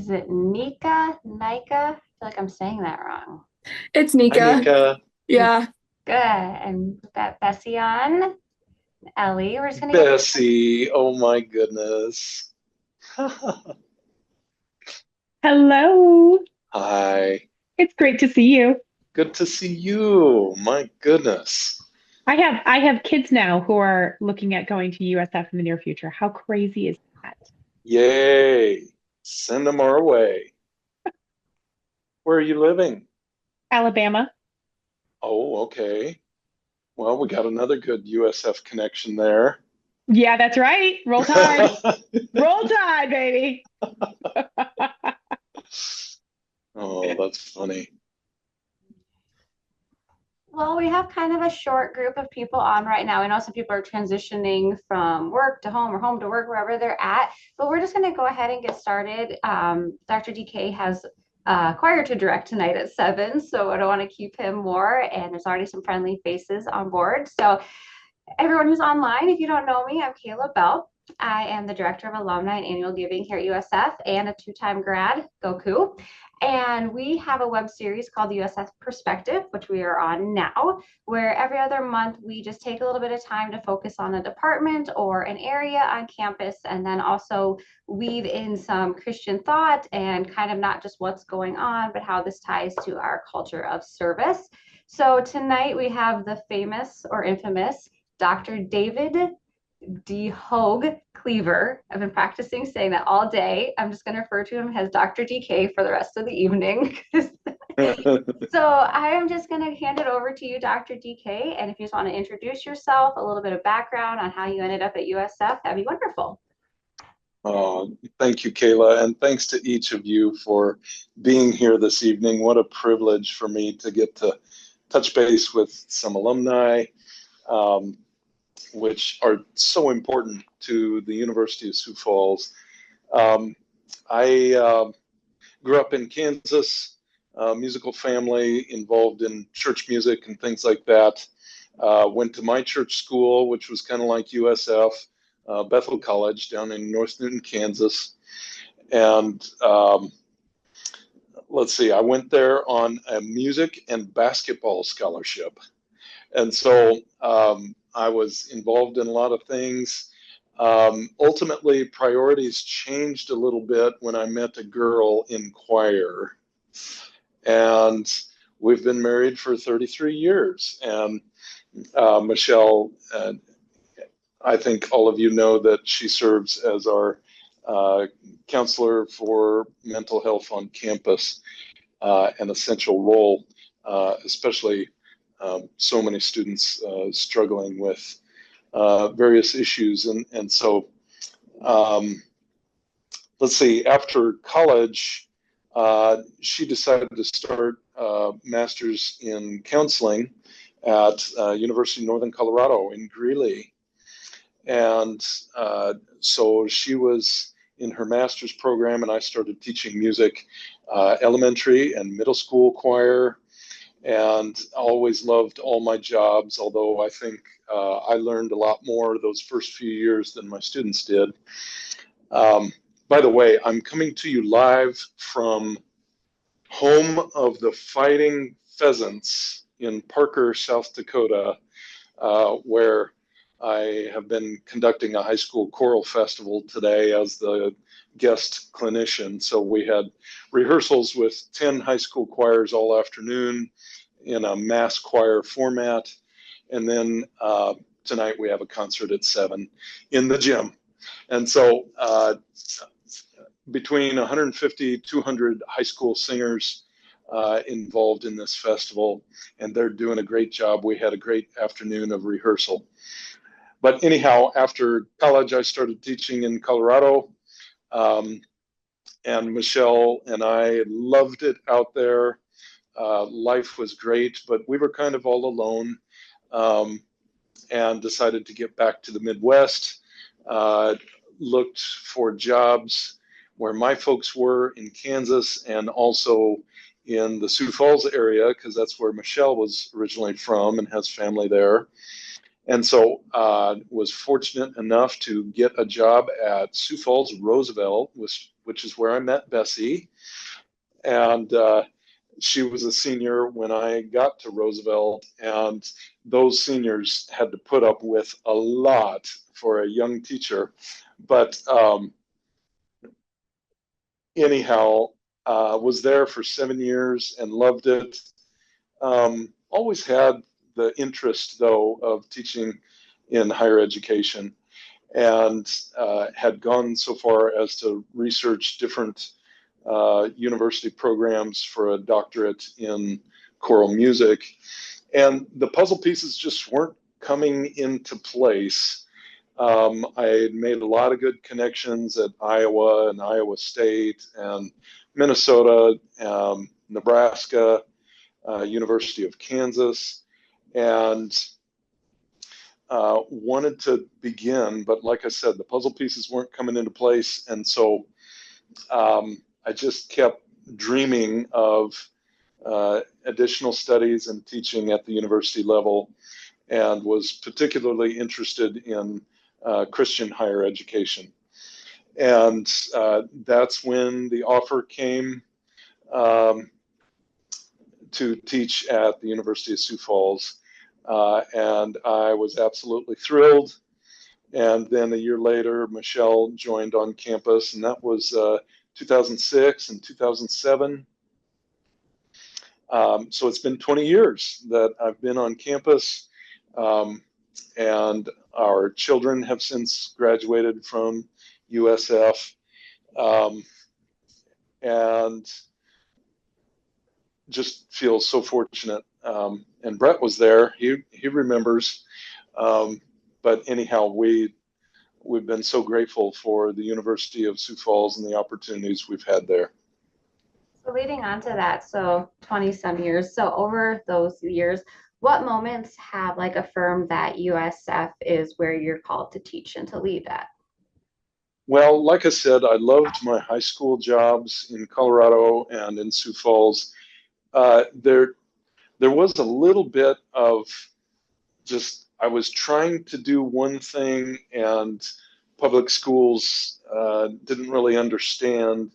Is it Nika? Nika? I feel like I'm saying that wrong. It's Hi, Nika. Nika. Yeah. Good. And we've got Bessie on, Ellie. We're just gonna get Bessie. Oh my goodness. Hello. Hi. It's great to see you. Good to see you. My goodness. I have kids now who are looking at going to USF in the near future. How crazy is that? Yay. Send them our way. Where are you living? Alabama. Oh, okay. Well, we got another good USF connection there. Yeah, that's right. Roll Tide. Roll Tide, baby. Oh, that's funny. well, we have kind of a short group of people on right now. I know some people are transitioning from work to home or home to work, wherever they're at, but we're just going to go ahead and get started. Dr. DK has choir to direct tonight at 7, so I don't want to keep him more, and there's already some friendly faces on board. So everyone who's online, if you don't know me, I'm Kayla Bell. I am the Director of Alumni and Annual Giving here at USF and a two-time grad, DeHoogh-Kliewer. And we have a web series called USF Perspective, which we are on now, where every other month we just take a little bit of time to focus on a department or an area on campus, and then also weave in some Christian thought and kind of not just what's going on, but how this ties to our culture of service. So tonight we have the famous or infamous Dr. David DeHoogh-Kliewer. I've been practicing saying that all day. I'm just going to refer to him as Dr. DK for the rest of the evening. So I am just going to hand it over to you, Dr. DK. And if you just want to introduce yourself, a little bit of background on how you ended up at USF, that'd be wonderful. Thank you, Kayla, and thanks to each of you for being here this evening. What a privilege for me to get to touch base with some alumni, um, which are so important to the University of Sioux Falls. I grew up in Kansas, musical family involved in church music and things like that. Went to my church school, which was kind of like USF, Bethel College down in North Newton, Kansas. And let's see, I went there on a music and basketball scholarship. And so I was involved in a lot of things. Ultimately, priorities changed a little bit when I met a girl in choir. And we've been married for 33 years. And Michelle, I think all of you know that she serves as our counselor for mental health on campus, an essential role, especially so many students struggling with various issues. And so, let's see, after college, she decided to start a master's in counseling at University of Northern Colorado in Greeley. And so she was in her master's program, and I started teaching music, elementary and middle school choir, and always loved all my jobs, although I think I learned a lot more those first few years than my students did. By the way, I'm coming to you live from home of the Fighting Pheasants in Parker, South Dakota, where I have been conducting a high school choral festival today as the guest clinician. So we had rehearsals with 10 high school choirs all afternoon in a mass choir format. And then tonight we have a concert at 7 in the gym. And so between 150, 200 high school singers involved in this festival, and they're doing a great job. We had a great afternoon of rehearsal. But anyhow, after college, I started teaching in Colorado. And Michelle and I loved it out there. Life was great, but we were kind of all alone, and decided to get back to the Midwest. Looked for jobs where my folks were in Kansas and also in the Sioux Falls area, because that's where Michelle was originally from and has family there. And so was fortunate enough to get a job at Sioux Falls Roosevelt, which is where I met Bessie. And she was a senior when I got to Roosevelt, and those seniors had to put up with a lot for a young teacher. But anyhow, was there for 7 years and loved it. Always had the interest, though, of teaching in higher education, and had gone so far as to research different university programs for a doctorate in choral music. And the puzzle pieces just weren't coming into place. I had made a lot of good connections at Iowa and Iowa State and Minnesota, Nebraska, University of Kansas, and wanted to begin, but like I said, the puzzle pieces weren't coming into place. And so I just kept dreaming of additional studies and teaching at the university level, and was particularly interested in Christian higher education. And that's when the offer came to teach at the University of Sioux Falls. And I was absolutely thrilled. And then a year later, Michelle joined on campus, and that was 2006 and 2007. So it's been 20 years that I've been on campus, and our children have since graduated from USF, and just feel so fortunate. And Brett was there; he remembers. But anyhow, we've been so grateful for the University of Sioux Falls and the opportunities we've had there. So leading on to that, so 20 some years. So over those years, what moments have like affirmed that USF is where you're called to teach and to lead at? Well, like I said, I loved my high school jobs in Colorado and in Sioux Falls. There was a little bit of just, I was trying to do one thing, and public schools didn't really understand.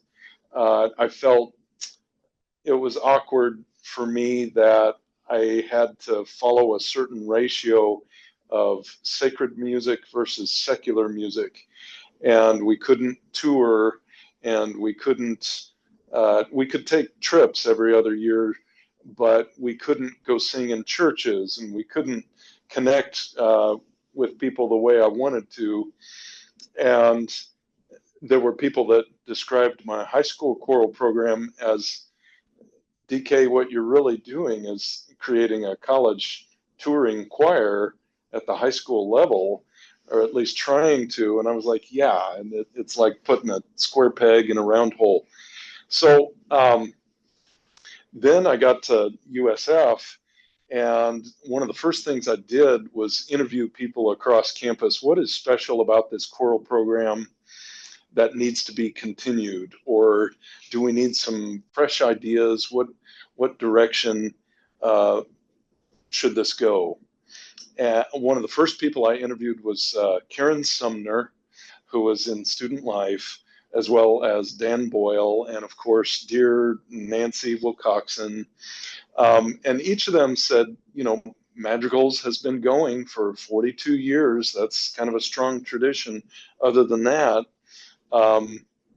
I felt it was awkward for me that I had to follow a certain ratio of sacred music versus secular music. And we couldn't tour, and we could take trips every other year, but we couldn't go sing in churches, and we couldn't connect with people the way I wanted to. And there were people that described my high school choral program as, DK, what you're really doing is creating a college touring choir at the high school level, or at least trying to. And I was like, yeah, and it's like putting a square peg in a round hole. So then I got to USF, and one of the first things I did was interview people across campus. What is special about this choral program that needs to be continued? Or do we need some fresh ideas? What direction should this go? And one of the first people I interviewed was Karen Sumner, who was in student life, as well as Dan Boyle, and of course, dear Nancy Wilcoxon. And each of them said, Madrigals has been going for 42 years. That's kind of a strong tradition. Other than that,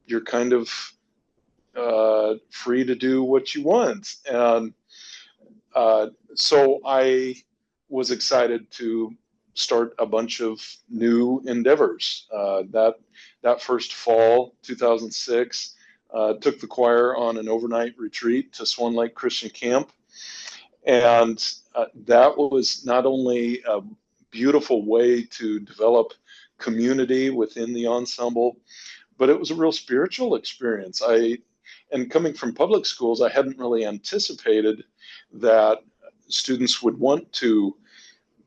you're kind of free to do what you want. And so I was excited to start a bunch of new endeavors. That first fall, 2006, took the choir on an overnight retreat to Swan Lake Christian Camp. And that was not only a beautiful way to develop community within the ensemble, but it was a real spiritual experience. And coming from public schools, I hadn't really anticipated that students would want to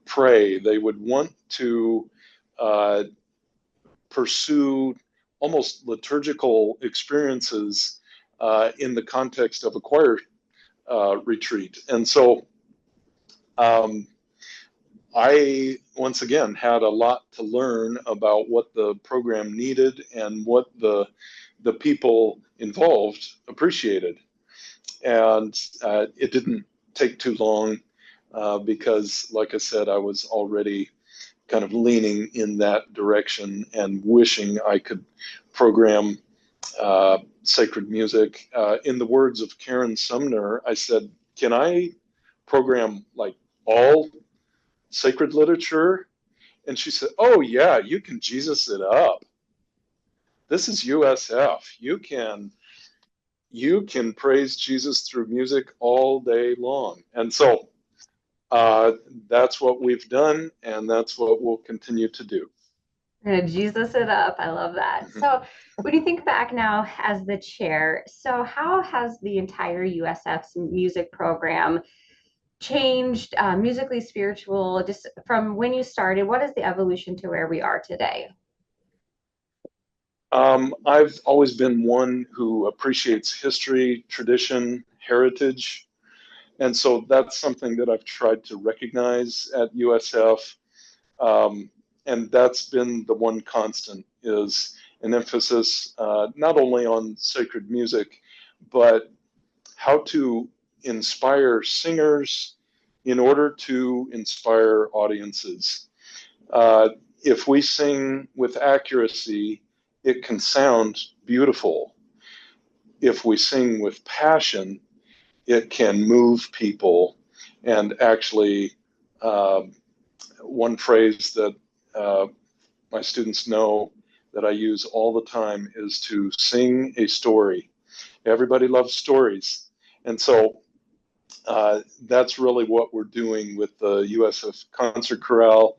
pray. They would want to pursue almost liturgical experiences in the context of a choir retreat. And so I, once again, had a lot to learn about what the program needed and what the people involved appreciated. And it didn't take too long because, like I said, I was already kind of leaning in that direction and wishing I could program sacred music. In the words of Karen Sumner, I said, can I program like all sacred literature? And she said, oh, yeah, you can Jesus it up. This is USF. You can praise Jesus through music all day long. And so that's what we've done, and that's what we'll continue to do. Jesus it up. I love that. So, when you think back now as the chair, so how has the entire USF's music program changed, musically, spiritual, just from when you started? What is the evolution to where we are today? I've always been one who appreciates history, tradition, heritage. And so that's something that I've tried to recognize at USF. Um, and that's been the one constant, is an emphasis not only on sacred music, but how to inspire singers in order to inspire audiences. Uh, if we sing with accuracy, it can sound beautiful. If we sing with passion, it can move people. And actually, uh, one phrase that my students know that I use all the time is to sing a story. Everybody loves stories. And so that's really what we're doing with the USF Concert Chorale,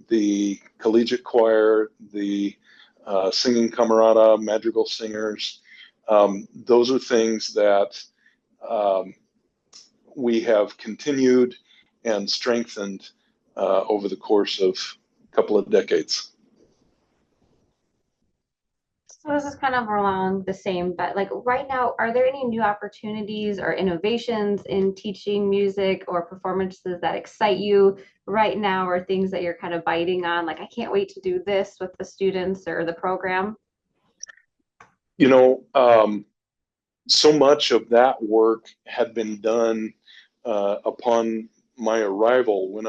the collegiate choir, the singing camerata, madrigal singers. Those are things that um, we have continued and strengthened over the course of a couple of decades. So this is kind of along the same, but like right now, are there any new opportunities or innovations in teaching music or performances that excite you right now, or things that you're kind of biting on? Like, I can't wait to do this with the students or the program. You know, so much of that work had been done upon my arrival when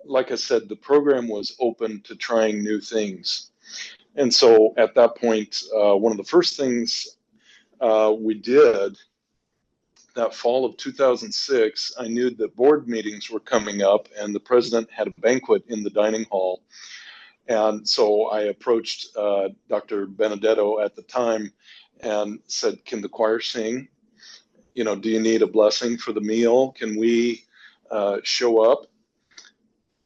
like I said, the program was open to trying new things. And so at that point, one of the first things we did that fall of 2006, I knew that board meetings were coming up and the president had a banquet in the dining hall. And so I approached Dr. Benedetto at the time and said, can the choir sing? You know, do you need a blessing for the meal? Can we show up?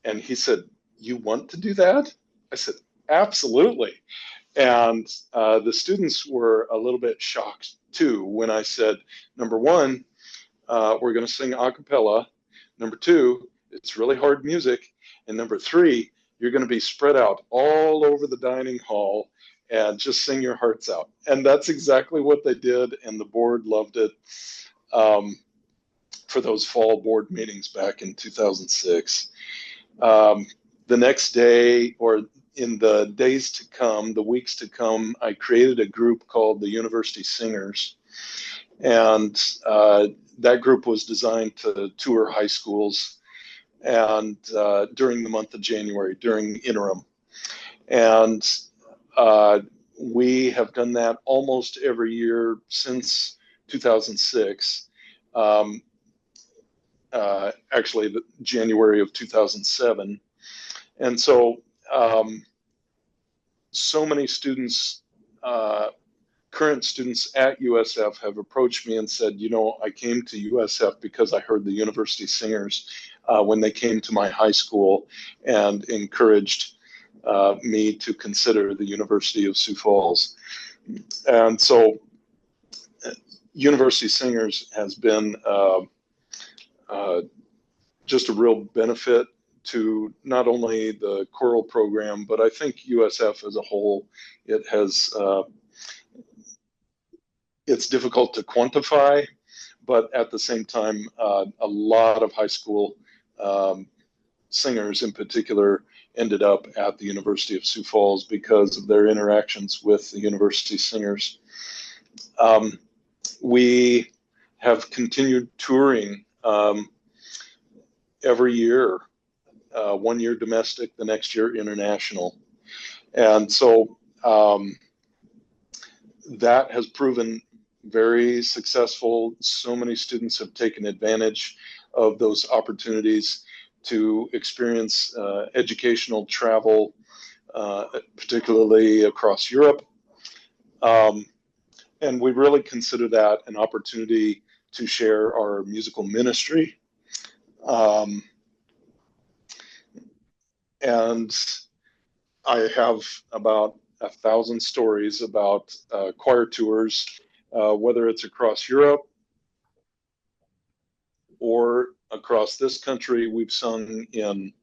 And he said, you want to do that? I said, absolutely. And the students were a little bit shocked too when I said, number one, we're going to sing a cappella. Number two, it's really hard music. And number three, you're going to be spread out all over the dining hall and just sing your hearts out. And that's exactly what they did. And the board loved it for those fall board meetings back in 2006. The next day, or in the days to come, the weeks to come, I created a group called the University Singers. And that group was designed to tour high schools and during the month of January, during interim. And we have done that almost every year since 2006. Actually, the January of 2007. And so, so many students, current students at USF have approached me and said, you know, I came to USF because I heard the University Singers when they came to my high school and encouraged me to consider the University of Sioux Falls. And so University Singers has been just a real benefit to not only the choral program, but I think USF as a whole. It has, it's difficult to quantify, but at the same time, a lot of high school singers in particular ended up at the University of Sioux Falls because of their interactions with the university singers. We have continued touring every year, 1 year domestic, the next year international. And so that has proven very successful. So many students have taken advantage of those opportunities to experience educational travel, particularly across Europe. And we really consider that an opportunity to share our musical ministry. And I have about 1,000 stories about choir tours, whether it's across Europe or across this country. We've sung in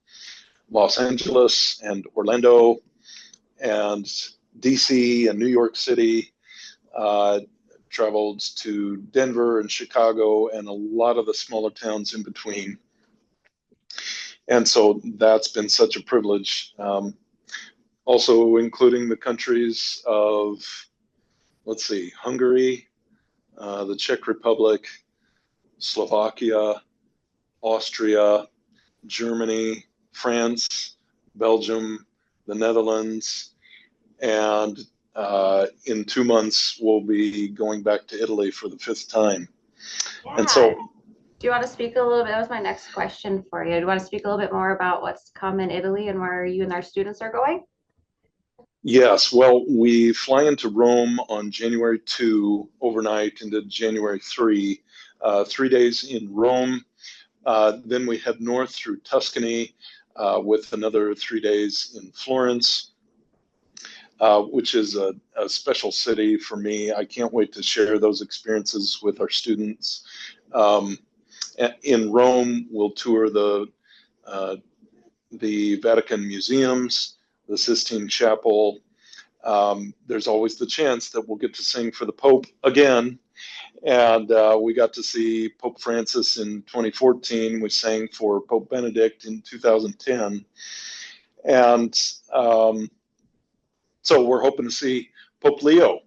Los Angeles and Orlando and DC and New York City, traveled to Denver and Chicago and a lot of the smaller towns in between. And so that's been such a privilege. Also including the countries of, let's see, Hungary, the Czech Republic, Slovakia, Austria, Germany, France, Belgium, the Netherlands, and in 2 months we'll be going back to Italy for the 5th time. Yeah. And so, do you want to speak a little bit? That was my next question for you. Do you want to speak a little bit more about what's come in Italy and where you and our students are going? yes, well, we fly into Rome on January 2 overnight into January 3, 3 days in Rome. Then we head north through Tuscany with another 3 days in Florence, which is a special city for me. I can't wait to share those experiences with our students. In Rome, we'll tour the Vatican museums, the Sistine Chapel. There's always the chance that we'll get to sing for the Pope again. And we got to see Pope Francis in 2014. We sang for Pope Benedict in 2010. And so we're hoping to see Pope Leo,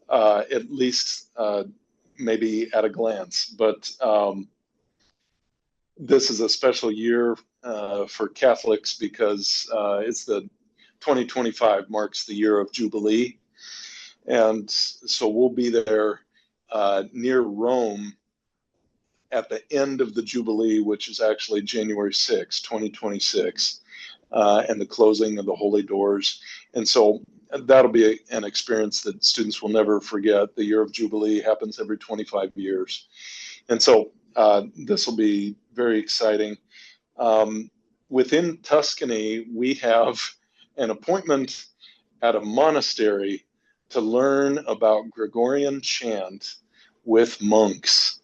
at least maybe at a glance. But this is a special year for Catholics because it's the 2025 marks the year of Jubilee. And so we'll be there near Rome at the end of the Jubilee, which is actually January 6, 2026, and the closing of the Holy Doors. And so that'll be an experience that students will never forget. The year of Jubilee happens every 25 years. And so this will be very exciting. Within Tuscany, we have an appointment at a monastery to learn about Gregorian chant with monks.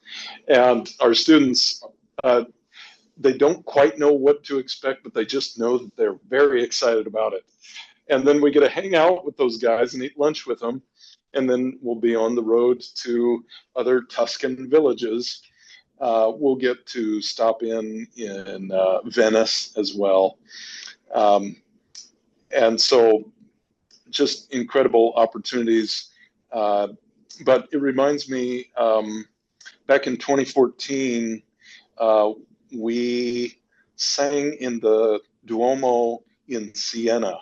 And our students, they don't quite know what to expect, but they just know that they're very excited about it. And then we get to hang out with those guys and eat lunch with them. And then we'll be on the road to other Tuscan villages. We'll get to stop in Venice as well. And so just incredible opportunities. But it reminds me, back in 2014, we sang in the Duomo in Siena,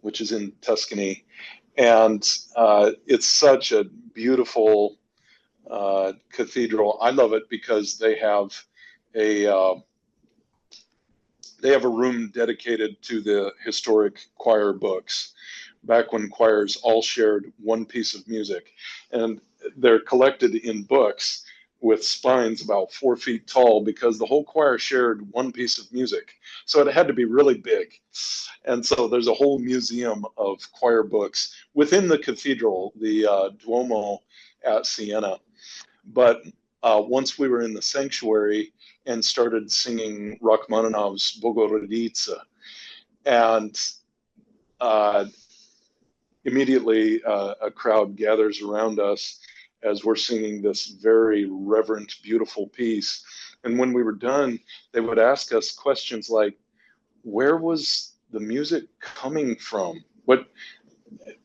which is in Tuscany. And it's such a beautiful cathedral. I love it because they have a room dedicated to the historic choir books, back when choirs all shared one piece of music. And they're collected in books with spines about 4 feet tall because the whole choir shared one piece of music. So it had to be really big. And so there's a whole museum of choir books within the cathedral, the Duomo at Siena. But once we were in the sanctuary and started singing Rachmaninoff's Bogorodice, and immediately a crowd gathers around us as we're singing this very reverent, beautiful piece. And when we were done, they would ask us questions like, where was the music coming from? What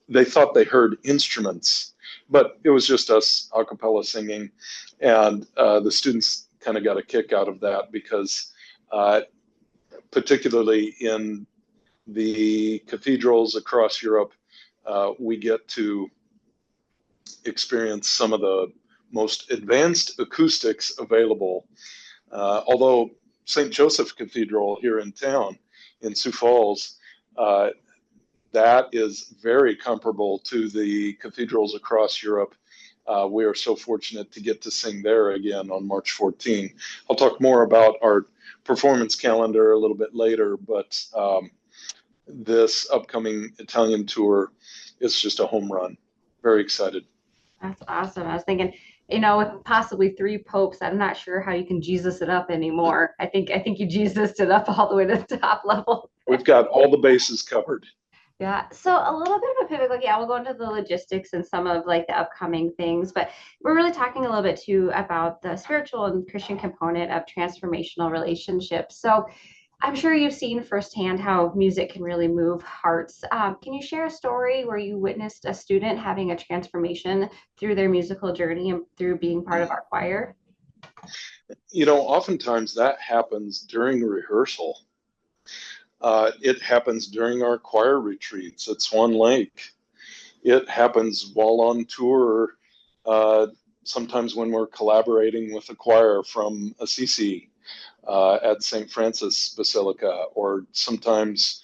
they thought they heard instruments, but it was just us a cappella singing. And the students kind of got a kick out of that because particularly in the cathedrals across Europe, we get to experience some of the most advanced acoustics available. Although St. Joseph Cathedral here in town, in Sioux Falls, that is very comparable to the cathedrals across Europe. We are so fortunate to get to sing there again on March 14. I'll talk more about our performance calendar a little bit later, but this upcoming Italian tour is just a home run. Very excited. That's awesome. I was thinking, with possibly three popes, I'm not sure how you can Jesus it up anymore. I think you Jesus it up all the way to the top level. We've got all the bases covered. Yeah. So a little bit of a pivot, like, yeah, we'll go into the logistics and some of like the upcoming things, but we're really talking a little bit too about the spiritual and Christian component of transformational relationships. So I'm sure you've seen firsthand how music can really move hearts. Can you share a story where you witnessed a student having a transformation through their musical journey and through being part of our choir? Oftentimes that happens during rehearsal. It happens during our choir retreats at Swan Lake. It happens while on tour, sometimes when we're collaborating with a choir from Assisi at St. Francis Basilica, or sometimes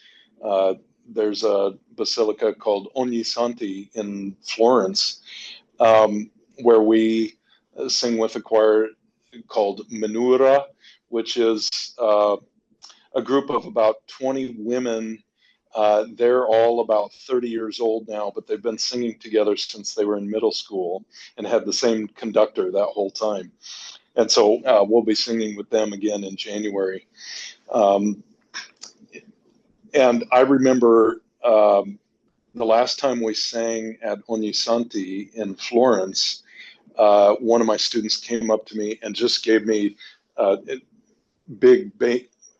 there's a basilica called Ognissanti in Florence, where we sing with a choir called Menura, which is a group of about 20 women. They're all about 30 years old now, but they've been singing together since they were in middle school and had the same conductor that whole time. And so we'll be singing with them again in January. And I remember the last time we sang at Ognissanti in Florence, one of my students came up to me and just gave me a big,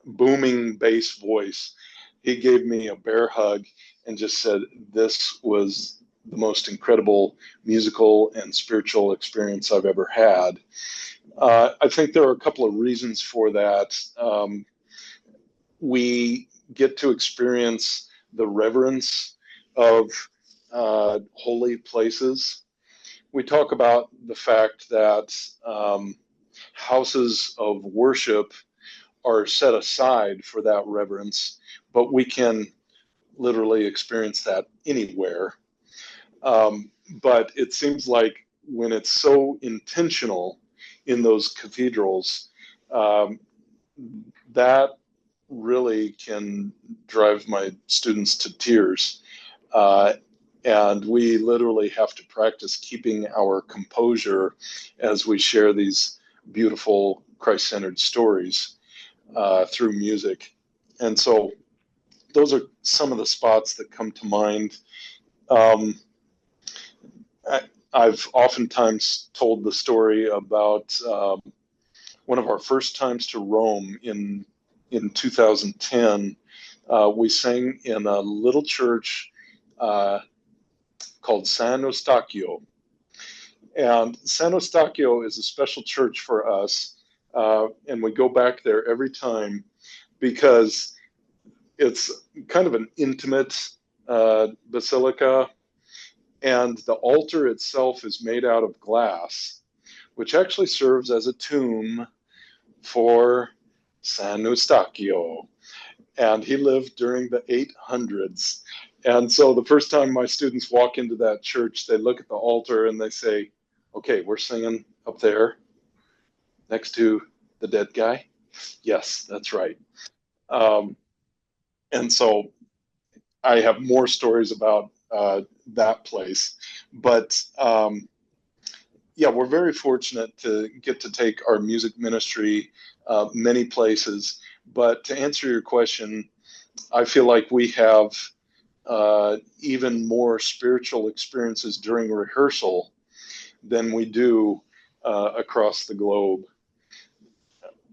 booming bass voice. He gave me a bear hug and just said, this was the most incredible musical and spiritual experience I've ever had. I think there are a couple of reasons for that. We get to experience the reverence of holy places. We talk about the fact that houses of worship are set aside for that reverence, but we can literally experience that anywhere. But it seems like when it's so intentional in those cathedrals, that really can drive my students to tears. And we literally have to practice keeping our composure as we share these beautiful Christ-centered stories through music. And so those are some of the spots that come to mind. I've oftentimes told the story about one of our first times to Rome in 2010. We sang in a little church called San Eustachio. And San Eustachio is a special church for us, and we go back there every time because it's kind of an intimate basilica, and the altar itself is made out of glass, which actually serves as a tomb for San Eustachio. And he lived during the 800s. And so the first time my students walk into that church, they look at the altar and they say, okay, we're singing up there next to the dead guy? Yes, that's right. And so I have more stories about that place. But yeah, we're very fortunate to get to take our music ministry many places. But to answer your question, I feel like we have even more spiritual experiences during rehearsal than we do across the globe.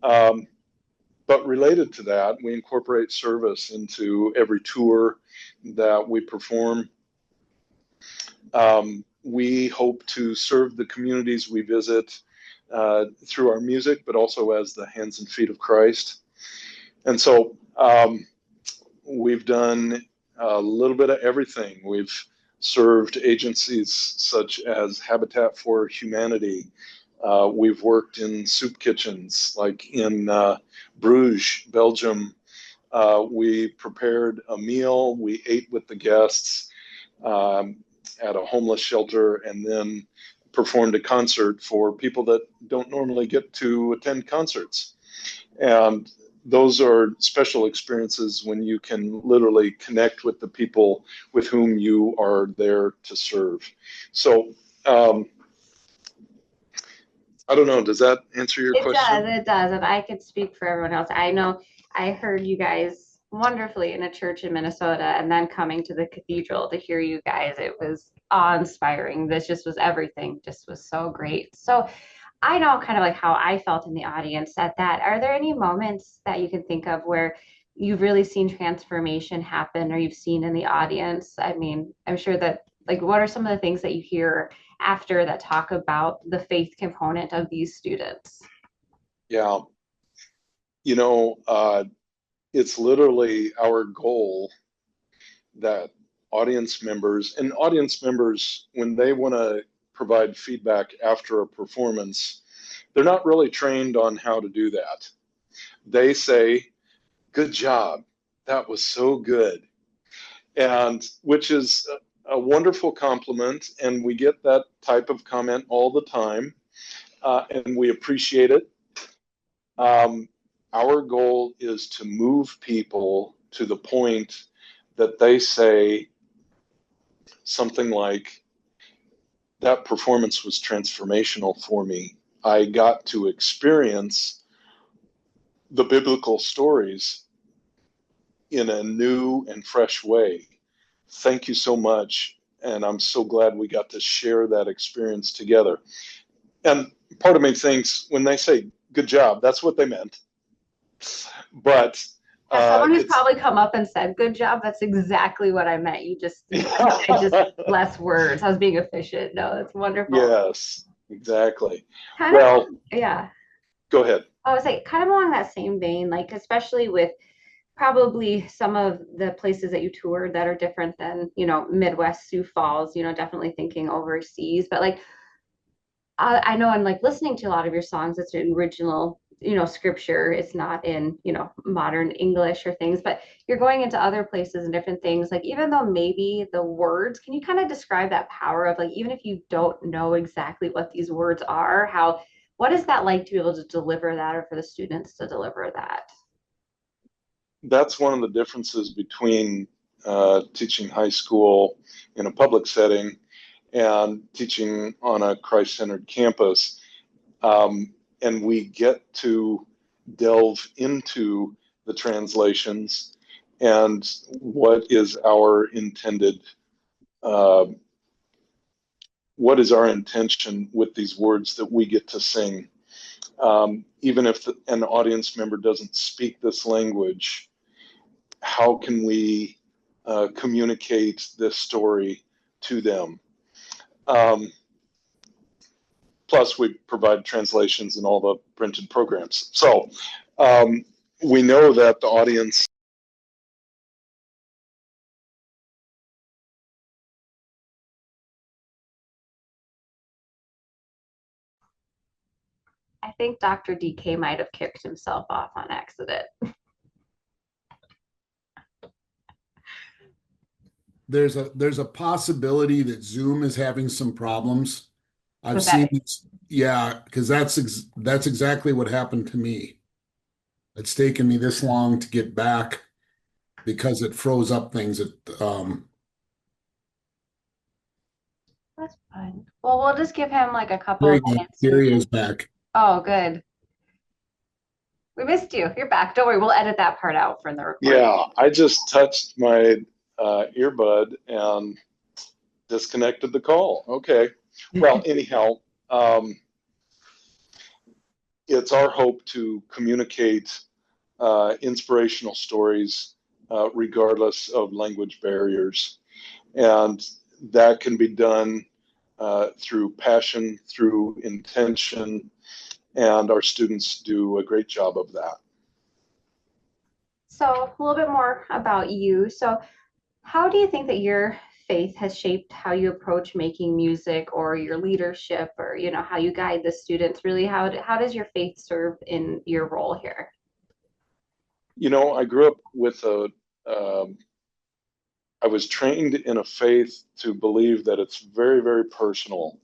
But related to that, we incorporate service into every tour that we perform. We hope to serve the communities we visit through our music, but also as the hands and feet of Christ. And so we've done a little bit of everything. We've served agencies such as Habitat for Humanity. We've worked in soup kitchens, like in Bruges, Belgium. We prepared a meal. We ate with the guests at a homeless shelter, and then performed a concert for people that don't normally get to attend concerts. And those are special experiences when you can literally connect with the people with whom you are there to serve. So I don't know, does that answer your question? It does. And I could speak for everyone else. I know I heard you guys wonderfully in a church in Minnesota, and then coming to the cathedral to hear you guys, it was awe-inspiring. This just was everything, just was so great. So I know kind of like how I felt in the audience at that. Are there any moments that you can think of where you've really seen transformation happen or you've seen in the audience? I mean, I'm sure that, like, what are some of the things that you hear after that talk about the faith component of these students? Yeah, you know, it's literally our goal that audience members, when they want to provide feedback after a performance, they're not really trained on how to do that. They say, "Good job. That was so good." And which is a wonderful compliment. And we get that type of comment all the time. And we appreciate it. Our goal is to move people to the point that they say something like, "That performance was transformational for me. I got to experience the biblical stories in a new and fresh way. Thank you so much. And I'm so glad we got to share that experience together." And part of me thinks when they say "good job," that's what they meant. But Someone who's probably come up and said, "Good job. That's exactly what I meant. I just less words. I was being efficient." No, that's wonderful. Yes, exactly. Kind Well, yeah. Go ahead. I was like, kind of along that same vein, like, especially with probably some of the places that you toured that are different than, Midwest Sioux Falls, definitely thinking overseas. But like, I know I'm like listening to a lot of your songs, it's in original, scripture. It's not in, modern English or things, but you're going into other places and different things. Like, even though maybe the words, can you kind of describe that power of, like, even if you don't know exactly what these words are, what is that like to be able to deliver that, or for the students to deliver that? That's one of the differences between teaching high school in a public setting and teaching on a Christ-centered campus. And we get to delve into the translations and what is our intention with these words that we get to sing. Even if an audience member doesn't speak this language, how can we communicate this story to them? Plus, we provide translations in all the printed programs. So we know that the audience. I think Dr. DK might have kicked himself off on accident. There's a possibility that Zoom is having some problems. I've With seen that. this, yeah, because that's exactly what happened to me. It's taken me this long to get back because it froze up things. That's fine. Well, we'll just give him like a couple There of you go. minutes. Here he is back. Oh, good. We missed you. You're back. Don't worry. We'll edit that part out from the recording. Yeah, I just touched my earbud and disconnected the call. Okay. Well, anyhow, it's our hope to communicate inspirational stories regardless of language barriers. And that can be done through passion, through intention, and our students do a great job of that. So a little bit more about you. So how do you think that your faith has shaped how you approach making music or your leadership or, how you guide the students? Really, how does your faith serve in your role here? I grew up with I was trained in a faith to believe that it's very, very personal,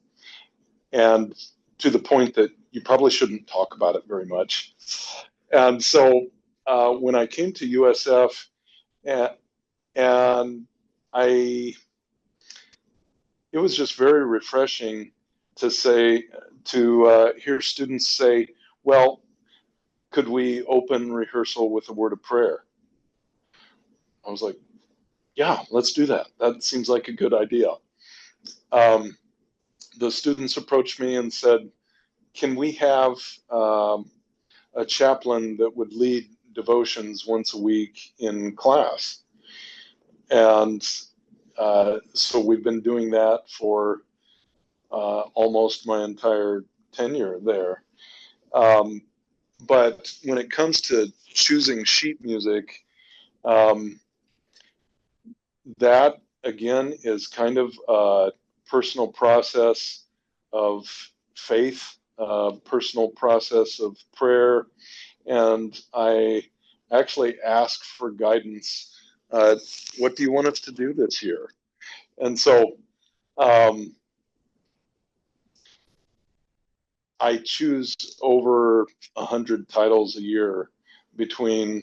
and to the point that you probably shouldn't talk about it very much. And so when I came to USF, and it was just very refreshing to hear students say, well, could we open rehearsal with a word of prayer? I was like, yeah, let's do that. That seems like a good idea. The students approached me and said, can we have a chaplain that would lead devotions once a week in class? And so we've been doing that for almost my entire tenure there. But when it comes to choosing sheet music, that again is kind of a personal process of faith, personal process of prayer, and I actually ask for guidance. What do you want us to do this year? And so I choose over 100 titles a year between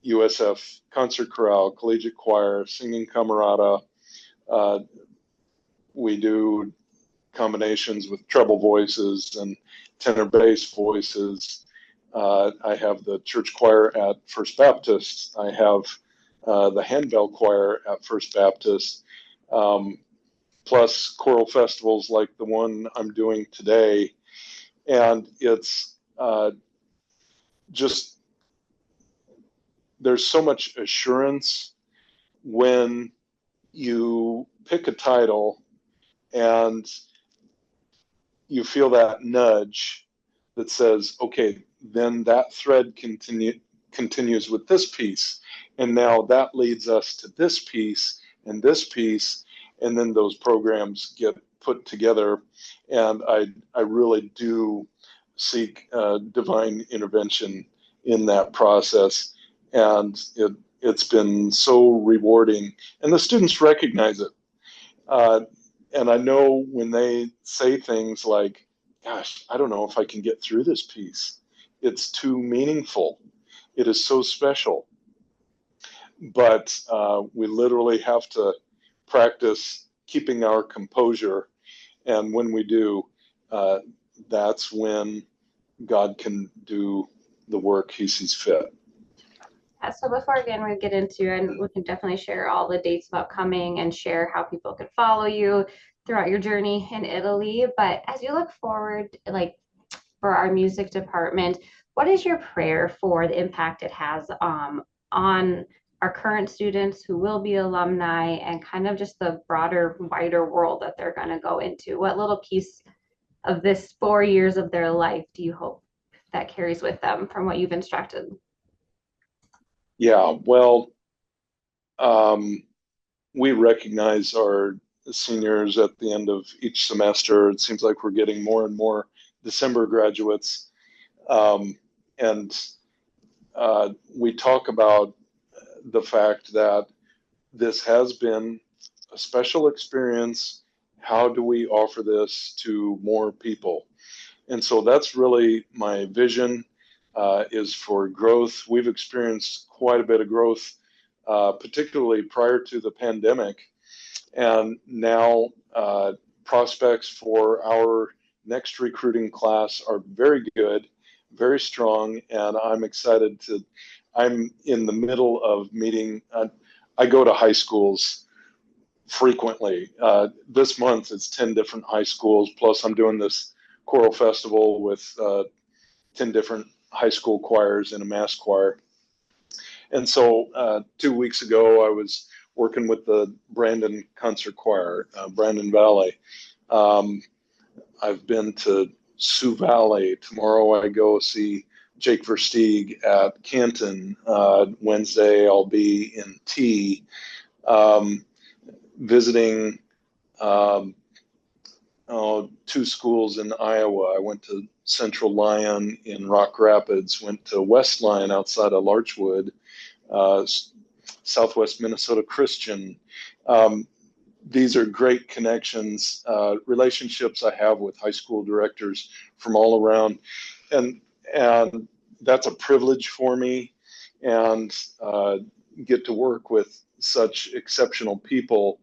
USF Concert Chorale, Collegiate Choir, Singing Camerata. We do combinations with treble voices and tenor bass voices. I have the church choir at First Baptist. I have the handbell choir at First Baptist, plus choral festivals like the one I'm doing today. And it's just, there's so much assurance when you pick a title and you feel that nudge that says, okay, then that thread continues with this piece. And now that leads us to this piece and this piece. And then those programs get put together. And I really do seek divine intervention in that process. And it's been so rewarding. And the students recognize it. And I know when they say things like, gosh, I don't know if I can get through this piece. It's too meaningful. It is so special. But we literally have to practice keeping our composure. And when we do, that's when God can do the work he sees fit. So before again we get into, and we can definitely share all the dates of upcoming and share how people could follow you throughout your journey in Italy. But as you look forward, like for our music department, what is your prayer for the impact it has on our current students who will be alumni and kind of just the broader, wider world that they're going to go into? What little piece of this 4 years of their life do you hope that carries with them from what you've instructed? Yeah, well, we recognize our seniors at the end of each semester. It seems like we're getting more and more December graduates. And we talk about the fact that this has been a special experience. How do we offer this to more people? And so that's really my vision. Is for growth. We've experienced quite a bit of growth, particularly prior to the pandemic. And now prospects for our next recruiting class are very good, very strong. And I'm excited I'm in the middle of meeting. I go to high schools frequently. This month it's 10 different high schools, plus I'm doing this choral festival with 10 different high school choirs and a mass choir. And so 2 weeks ago, I was working with the Brandon Concert Choir, Brandon Valley. I've been to Sioux Valley. Tomorrow I go see Jake Versteeg at Canton. Wednesday I'll be in T. Visiting 2 schools in Iowa. I went to Central Lyon in Rock Rapids, went to West Lyon outside of Larchwood, Southwest Minnesota Christian. These are great connections, relationships I have with high school directors from all around. And that's a privilege for me, and get to work with such exceptional people.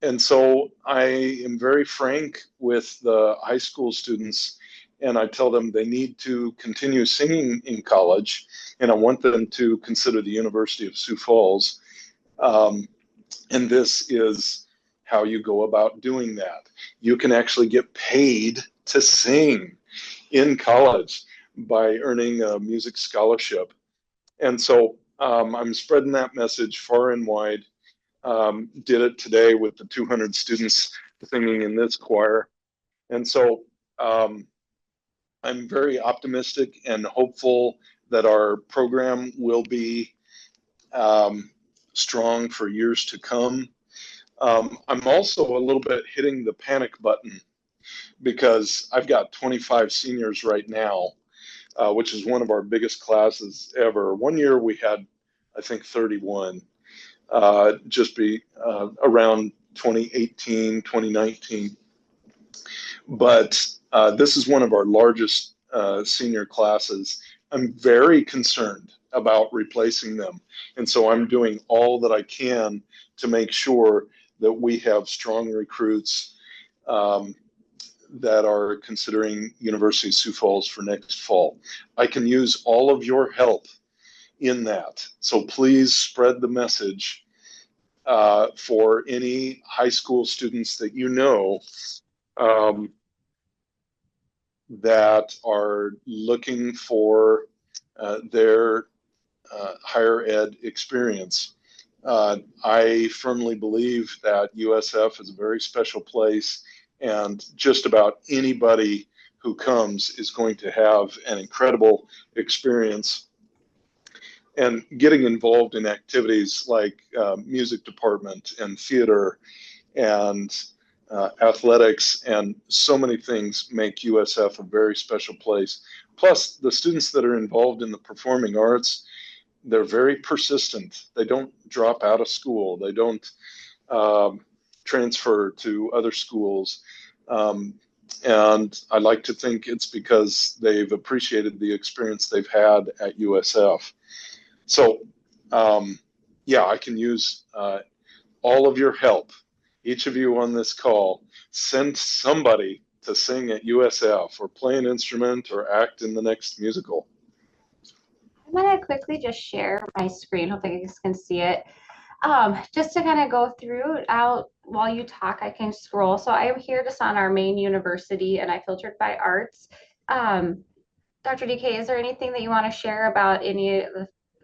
And so I am very frank with the high school students, and I tell them they need to continue singing in college, and I want them to consider the University of Sioux Falls. And this is how you go about doing that. You can actually get paid to sing in college by earning a music scholarship. And so I'm spreading that message far and wide. Did it today with the 200 students singing in this choir. And so I'm very optimistic and hopeful that our program will be strong for years to come. I'm also a little bit hitting the panic button because I've got 25 seniors right now, which is one of our biggest classes ever. One year we had, I think, 31. Just be around 2018, 2019. But this is one of our largest senior classes. I'm very concerned about replacing them. And so I'm doing all that I can to make sure that we have strong recruits that are considering University of Sioux Falls for next fall. I can use all of your help in that. So please spread the message for any high school students that you know that are looking for their higher ed experience. I firmly believe that USF is a very special place, and just about anybody who comes is going to have an incredible experience. And getting involved in activities like music department and theater and athletics and so many things make USF a very special place. Plus, the students that are involved in the performing arts, they're very persistent. They don't drop out of school. They don't transfer to other schools. And I like to think it's because they've appreciated the experience they've had at USF. So, yeah, I can use all of your help. Each of you on this call, send somebody to sing at USF or play an instrument or act in the next musical. I'm going to quickly just share my screen. Hopefully you guys can see it. Just to kind of go through out while you talk, I can scroll. So I'm here just on our main university, and I filtered by arts. Dr. DK, is there anything that you want to share about any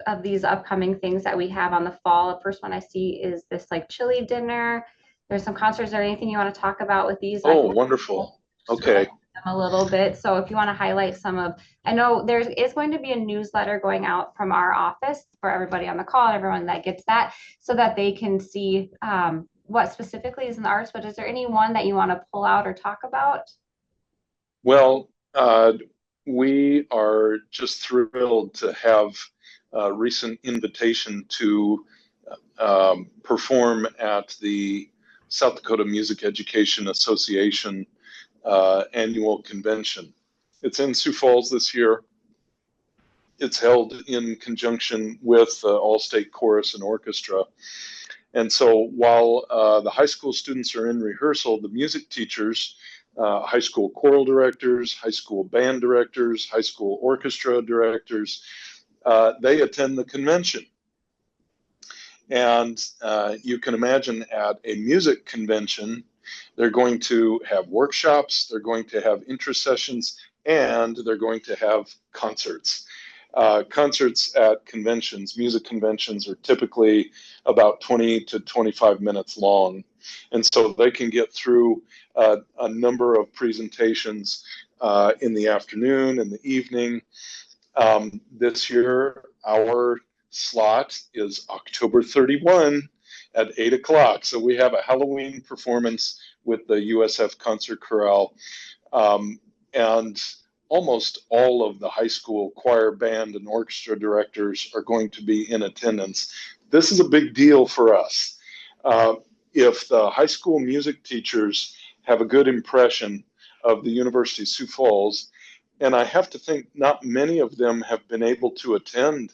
of these upcoming things that we have on the fall? The first one I see is this like chili dinner. There's some concerts. Is there anything you want to talk about with these? Oh, wonderful. Okay. A little bit. So if you want to highlight some of, I know there is going to be a newsletter going out from our office for everybody on the call and everyone that gets that, so that they can see what specifically is in the arts. But is there any one that you want to pull out or talk about? Well, we are just thrilled to have a recent invitation to perform at the South Dakota Music Education Association annual convention. It's in Sioux Falls this year. It's held in conjunction with All-State Chorus and Orchestra. And so while the high school students are in rehearsal, the music teachers, high school choral directors, high school band directors, high school orchestra directors, they attend the convention. And you can imagine at a music convention, they're going to have workshops, they're going to have intercessions, and they're going to have concerts. Concerts at conventions, music conventions, are typically about 20 to 25 minutes long. And so they can get through a number of presentations in the afternoon and the evening. This year, our slot is October 31 at 8 o'clock. So we have a Halloween performance with the USF Concert Chorale. And almost all of the high school choir, band, and orchestra directors are going to be in attendance. This is a big deal for us. If the high school music teachers have a good impression of the University of Sioux Falls, and I have to think not many of them have been able to attend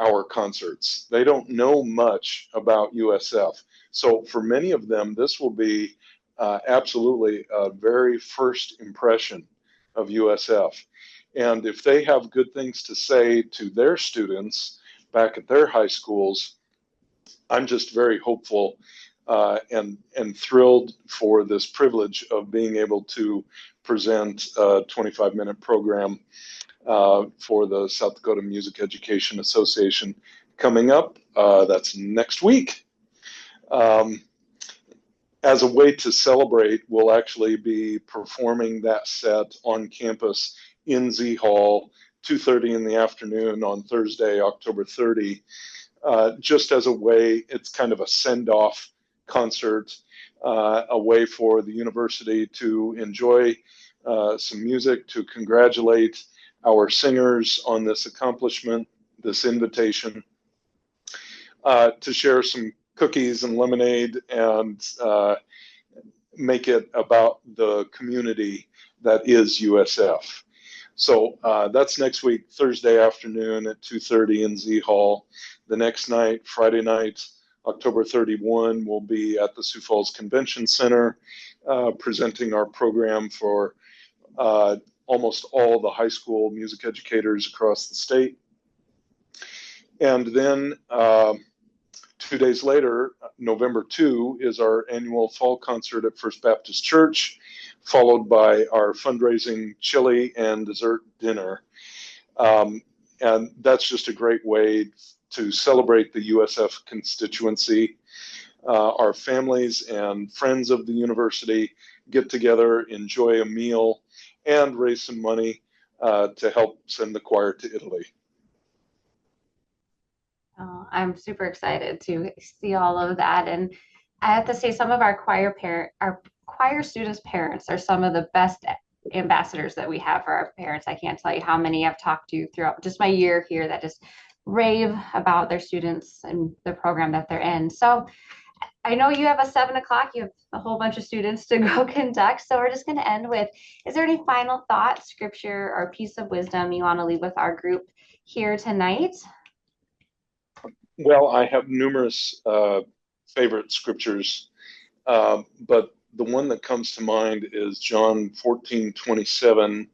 our concerts. They don't know much about USF. So for many of them, this will be absolutely a very first impression of USF. And if they have good things to say to their students back at their high schools, I'm just very hopeful and thrilled for this privilege of being able to present a 25-minute program for the South Dakota Music Education Association coming up. That's next week. As a way to celebrate, we'll actually be performing that set on campus in Z Hall, 2:30 in the afternoon on Thursday, October 30. Just as a way, it's kind of a send-off concert, a way for the university to enjoy some music, to congratulate our singers on this accomplishment, this invitation, to share some cookies and lemonade and make it about the community that is USF. So that's next week, Thursday afternoon at 2:30 in Z Hall. The next night, Friday night, October 31, we'll be at the Sioux Falls Convention Center presenting our program for almost all the high school music educators across the state. And then 2 days later, November 2, is our annual fall concert at First Baptist Church, followed by our fundraising chili and dessert dinner. And that's just a great way to celebrate the USF constituency. Our families and friends of the university get together, enjoy a meal, and raise some money to help send the choir to Italy. I'm super excited to see all of that. And I have to say, some of our choir students' parents are some of the best ambassadors that we have for our parents. I can't tell you how many I've talked to throughout just my year here that just rave about their students and the program that they're in. So I know you have a 7 o'clock, you have a whole bunch of students to go conduct. So we're just going to end with, is there any final thought, scripture, or piece of wisdom you want to leave with our group here tonight? Well, I have numerous favorite scriptures, but the one that comes to mind is John 14:27.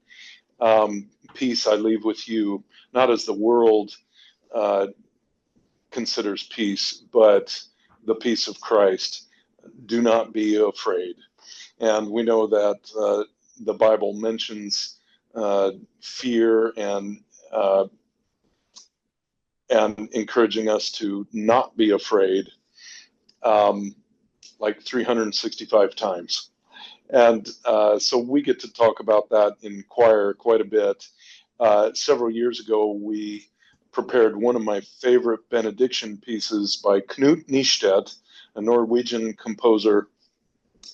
Peace I leave with you, not as the world considers peace, but the peace of Christ. Do not be afraid. And we know that the Bible mentions fear and encouraging us to not be afraid, like 365 times. And so we get to talk about that in choir quite a bit. Several years ago, we prepared one of my favorite benediction pieces by Knut Nystedt, a Norwegian composer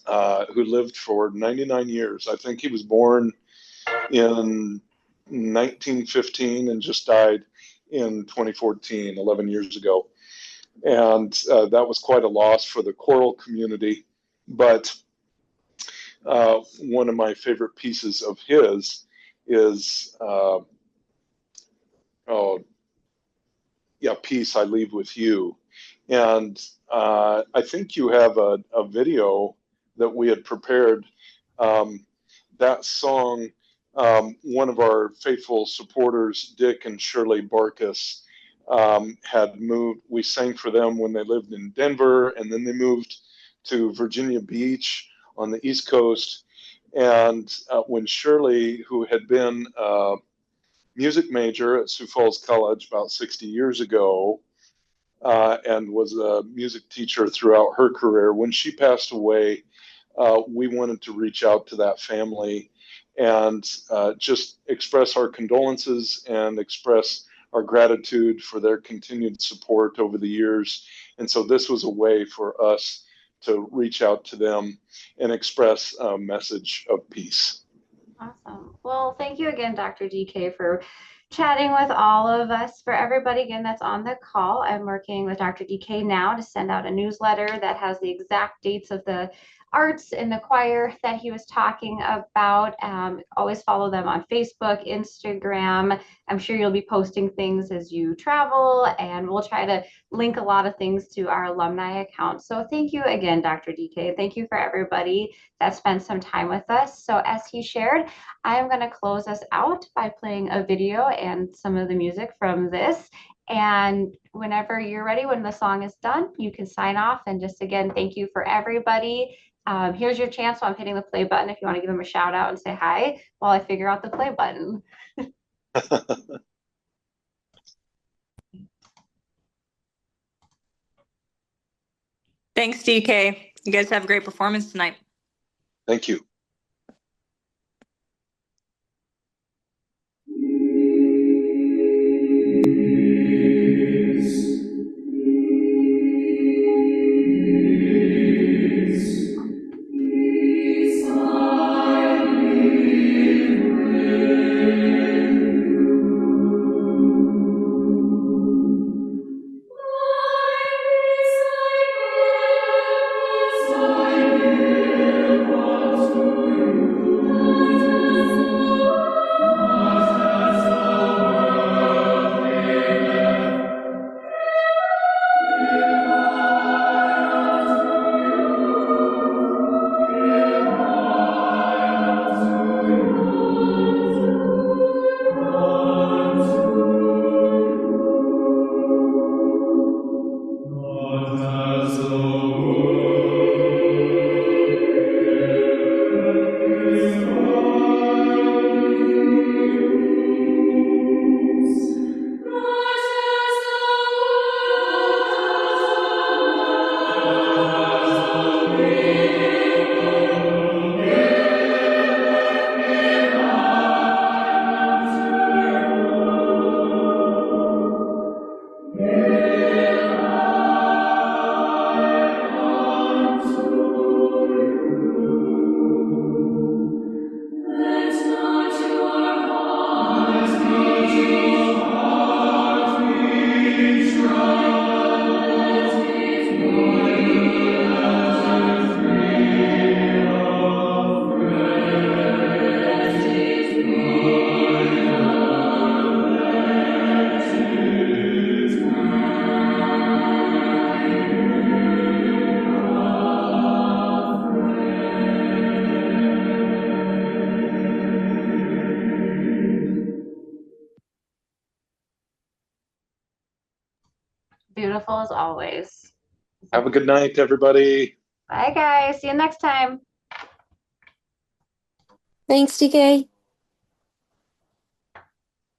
who lived for 99 years. I think he was born in 1915 and just died in 2014, 11 years ago. And that was quite a loss for the choral community. But one of my favorite pieces of his is, Peace I leave with you. And I think you have a video that we had prepared. That song, one of our faithful supporters, Dick and Shirley Barkus, had moved. We sang for them when they lived in Denver, and then they moved to Virginia Beach on the East Coast. And when Shirley, who had been a music major at Sioux Falls College about 60 years ago, and was a music teacher throughout her career, when she passed away, we wanted to reach out to that family and just express our condolences and express our gratitude for their continued support over the years. And so this was a way for us to reach out to them and express a message of peace. Awesome. Well, thank you again, Dr. DK, for chatting with all of us. For everybody, again, that's on the call, I'm working with Dr. DK now to send out a newsletter that has the exact dates of the arts in the choir that he was talking about. Always follow them on Facebook, Instagram. I'm sure you'll be posting things as you travel, and we'll try to link a lot of things to our alumni account. So thank you again, Dr. DK. Thank you for everybody that spent some time with us. So as he shared, I am going to close us out by playing a video and some of the music from this. And whenever you're ready, when the song is done, you can sign off. And just again, thank you for everybody. Here's your chance while I'm hitting the play button if you want to give them a shout out and say hi while I figure out the play button. Thanks, DK. You guys have a great performance tonight. Thank you. Beautiful as always. Have a good night, everybody. Bye, guys. See you next time. Thanks, DK.